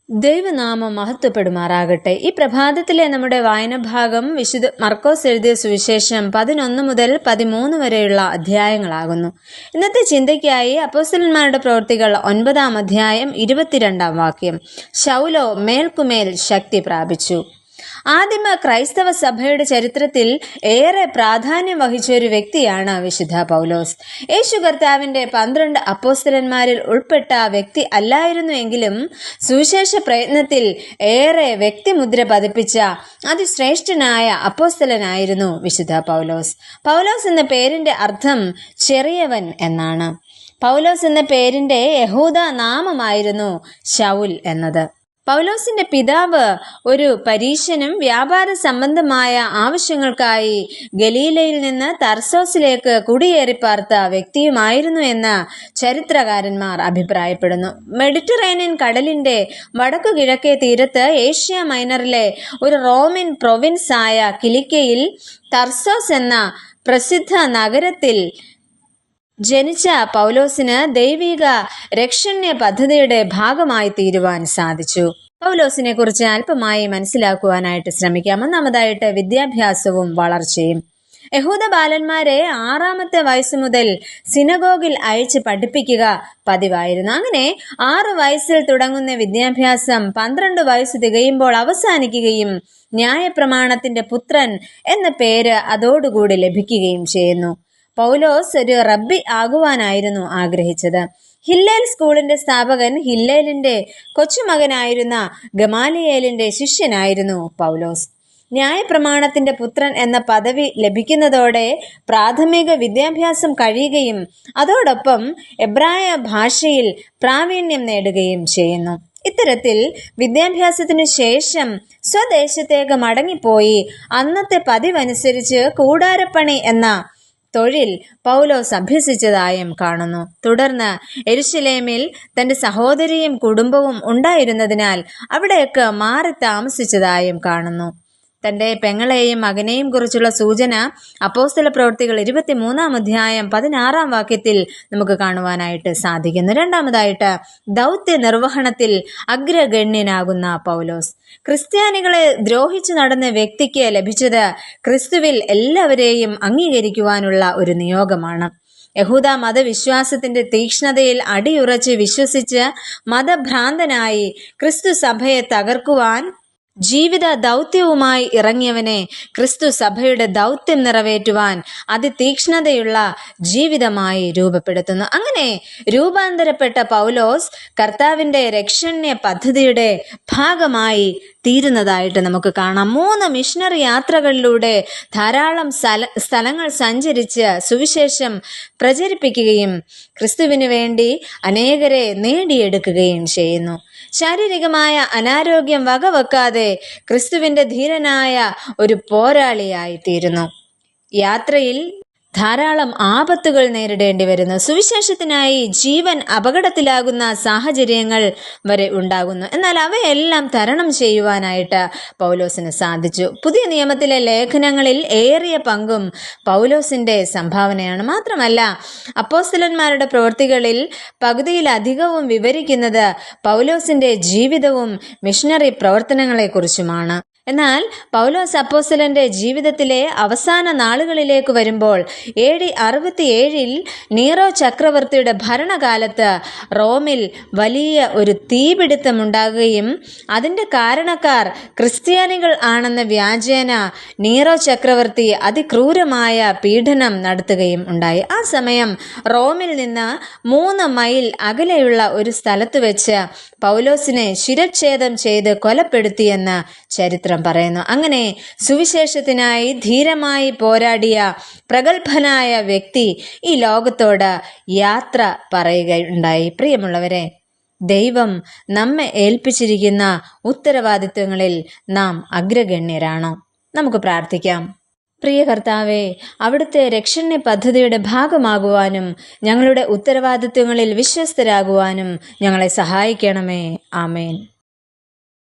ദൈവനാമം മഹത്വപ്പെടുമാറാകട്ടെ. ഈ പ്രഭാതത്തിലെ നമ്മുടെ വായന ഭാഗം വിശുദ്ധ മർക്കോസ് എഴുതിയ സുവിശേഷം 11 മുതൽ 13 വരെയുള്ള അധ്യായങ്ങളാകുന്നു. ഇന്നത്തെ ചിന്തയ്ക്കായി അപ്പോസ്തലന്മാരുടെ പ്രവൃത്തികൾ 9-ാം അധ്യായം 22-ാം വാക്യം. ശൗലോ മേൽക്കുമേൽ ശക്തി പ്രാപിച്ചു. ആദിമ ക്രൈസ്തവ സഭയുടെ ചരിത്രത്തിൽ ഏറെ പ്രാധാന്യം വഹിച്ച ഒരു വ്യക്തിയാണ് വിശുദ്ധ പൗലോസ്. യേശു കർത്താവിന്റെ 12 അപ്പോസ്തലന്മാരിൽ ഉൾപ്പെട്ട വ്യക്തി അല്ലായിരുന്നു എങ്കിലും സുവിശേഷ പ്രയത്നത്തിൽ ഏറെ വ്യക്തിമുദ്ര പതിപ്പിച്ച അതിശ്രേഷ്ഠനായ അപ്പോസ്തലനായിരുന്നു വിശുദ്ധ പൗലോസ്. പൗലോസ് എന്ന പേരിന്റെ അർത്ഥം ചെറിയവൻ എന്നാണ്. പൗലോസ് എന്ന പേരിന്റെ യഹൂദ നാമമായിരുന്നു ശൗൽ എന്നത്. പൗലോസിന്റെ പിതാവ് ഒരു പരീശനും വ്യാപാര സംബന്ധമായ ആവശ്യങ്ങൾക്കായി ഗലീലയിൽ നിന്ന് തർസോസിലേക്ക് കുടിയേറിപ്പാർത്ത വ്യക്തിയുമായിരുന്നു എന്ന് ചരിത്രകാരന്മാർ അഭിപ്രായപ്പെടുന്നു. മെഡിറ്ററേനിയൻ കടലിന്റെ വടക്കു കിഴക്കേ തീരത്ത് ഏഷ്യ മൈനറിലെ ഒരു റോമൻ പ്രൊവിൻസ് ആയ കിലിക്കയിൽ തർസോസ് എന്ന പ്രസിദ്ധ നഗരത്തിൽ ജനിച്ച പൗലോസിന് ദൈവിക രക്ഷണ്യ പദ്ധതിയുടെ ഭാഗമായി തീരുവാൻ സാധിച്ചു. പൗലോസിനെ കുറിച്ച് അല്പമായി മനസ്സിലാക്കുവാനായിട്ട് ശ്രമിക്കാം. ഒന്നാമതായിട്ട് വിദ്യാഭ്യാസവും വളർച്ചയും. യഹൂദ ബാലന്മാരെ 6-ാമത്തെ വയസ്സ് മുതൽ സിനഗോഗിൽ അയച്ച് പഠിപ്പിക്കുക പതിവായിരുന്നു. അങ്ങനെ 6 വയസ്സിൽ തുടങ്ങുന്ന വിദ്യാഭ്യാസം 12 വയസ്സ് തികയുമ്പോൾ അവസാനിക്കുകയും ന്യായപ്രമാണത്തിന്റെ പുത്രൻ എന്ന പേര് അതോടുകൂടി ലഭിക്കുകയും ചെയ്യുന്നു. പൗലോസ് ഒരു റബ്ബി ആകുവാനായിരുന്നു ആഗ്രഹിച്ചത്. ഹില്ലേൽ സ്കൂളിന്റെ സ്ഥാപകൻ ഹില്ലേലിന്റെ കൊച്ചുമകനായിരുന്ന ഗമാലിയേലിന്റെ ശിഷ്യനായിരുന്നു പൗലോസ്. ന്യായപ്രമാണത്തിന്റെ പുത്രൻ എന്ന പദവി ലഭിക്കുന്നതോടെ പ്രാഥമിക വിദ്യാഭ്യാസം കഴിയുകയും അതോടൊപ്പം എബ്രായ ഭാഷയിൽ പ്രാവീണ്യം നേടുകയും ചെയ്യുന്നു. ഇത്തരത്തിൽ വിദ്യാഭ്യാസത്തിനു ശേഷം സ്വദേശത്തേക്ക് മടങ്ങിപ്പോയി അന്നത്തെ പതിവനുസരിച്ച് കൂടാരപ്പണി എന്ന തൊഴിൽ പൗലോസ് അഭ്യസിച്ചതായും കാണുന്നു. തുടർന്ന് യെരുശലേമിൽ തന്റെ സഹോദരിയും കുടുംബവും ഉണ്ടായിരുന്നതിനാൽ അവിടേക്ക് മാറി താമസിച്ചതായും കാണുന്നു. തന്റെ പെങ്ങളെയും മകനെയും കുറിച്ചുള്ള സൂചന അപ്പോസ്തല പ്രവൃത്തികൾ 23-ാം അധ്യായം 16-ാം വാക്യത്തിൽ നമുക്ക് കാണുവാനായിട്ട് സാധിക്കുന്നു. രണ്ടാമതായിട്ട് ദൗത്യ നിർവഹണത്തിൽ അഗ്രഗണ്യനാകുന്ന പൗലോസ്. ക്രിസ്ത്യാനികളെ ദ്രോഹിച്ചു നടന്ന വ്യക്തിക്ക് ലഭിച്ചത് ക്രിസ്തുവിൽ എല്ലാവരെയും അംഗീകരിക്കുവാനുള്ള ഒരു നിയോഗമാണ്. യഹൂദ മതവിശ്വാസത്തിന്റെ തീക്ഷ്ണതയിൽ അടിയുറച്ച് വിശ്വസിച്ച് മതഭ്രാന്തനായി ക്രിസ്തു സഭയെ തകർക്കുവാൻ ജീവിത ദൗത്യവുമായി ഇറങ്ങിയവനെ ക്രിസ്തു സഭയുടെ ദൗത്യം നിറവേറ്റുവാൻ അതിതീക്ഷ്ണതയുള്ള ജീവിതമായി രൂപപ്പെടുത്തുന്നു. അങ്ങനെ രൂപാന്തരപ്പെട്ട പൗലോസ് കർത്താവിന്റെ രക്ഷണ്യ പദ്ധതിയുടെ ഭാഗമായി തീരുന്നതായിട്ട് നമുക്ക് കാണാം. 3 മിഷണറി യാത്രകളിലൂടെ ധാരാളം സ്ഥലങ്ങൾ സഞ്ചരിച്ച് സുവിശേഷം പ്രചരിപ്പിക്കുകയും ക്രിസ്തുവിന് വേണ്ടി അനേകരെ നേടിയെടുക്കുകയും ചെയ്യുന്നു. ശാരീരികമായ അനാരോഗ്യം വകവെക്കാതെ ക്രിസ്തുവിന്റെ ധീരനായ ഒരു പോരാളിയായി തീരുന്നു. യാത്രയിൽ ധാരാളം ആപത്തുകൾ നേരിടേണ്ടി വരുന്നു. സുവിശേഷത്തിനായി ജീവൻ അപകടത്തിലാകുന്ന സാഹചര്യങ്ങൾ വരെ ഉണ്ടാകുന്നു. എന്നാൽ അവയെല്ലാം തരണം ചെയ്യുവാനായിട്ട് പൗലോസിന് സാധിച്ചു. പുതിയ നിയമത്തിലെ ലേഖനങ്ങളിൽ ഏറിയ പങ്കും പൗലോസിന്റെ സംഭാവനയാണ്. മാത്രമല്ല അപ്പോസ്തലന്മാരുടെ പ്രവൃത്തികളിൽ പകുതിയിലധികവും വിവരിക്കുന്നത് പൗലോസിന്റെ ജീവിതവും മിഷണറി പ്രവർത്തനങ്ങളെക്കുറിച്ചുമാണ്. എന്നാൽ പൗലോസ് അപ്പോസ്തലന്റെ ജീവിതത്തിലെ അവസാന നാളുകളിലേക്ക് വരുമ്പോൾ AD 67-ൽ നീറോ ചക്രവർത്തിയുടെ ഭരണകാലത്ത് റോമിൽ വലിയ ഒരു തീപിടുത്തമുണ്ടാകുകയും അതിന്റെ കാരണക്കാർ ക്രിസ്ത്യാനികൾ ആണെന്ന വ്യാജേന നീറോ ചക്രവർത്തി അതിക്രൂരമായ പീഡനം നടത്തുകയും ഉണ്ടായി. ആ സമയം റോമിൽ നിന്ന് 3 മൈൽ അകലെയുള്ള ഒരു സ്ഥലത്ത് വെച്ച് പൗലോസിനെ ശിരച്ഛേദം ചെയ്ത് കൊലപ്പെടുത്തിയെന്ന് ചരിത്രം പറയുന്നു. അങ്ങനെ സുവിശേഷത്തിനായി ധീരമായി പോരാടിയ പ്രഗത്ഭനായ വ്യക്തി ഈ ലോകത്തോട് യാത്ര പറയുകയുണ്ടായി. പ്രിയമുള്ളവരെ, ദൈവം നമ്മെ ഏൽപ്പിച്ചിരിക്കുന്ന ഉത്തരവാദിത്വങ്ങളിൽ നാം അഗ്രഗണ്യരാണോ? നമുക്ക് പ്രാർത്ഥിക്കാം. പ്രിയ കർത്താവേ, അവിടുത്തെ രക്ഷണ്യ പദ്ധതിയുടെ ഭാഗമാകുവാനും ഞങ്ങളുടെ ഉത്തരവാദിത്വങ്ങളിൽ വിശ്വസ്തരാകുവാനും ഞങ്ങളെ സഹായിക്കണമേ. ആമേൻ.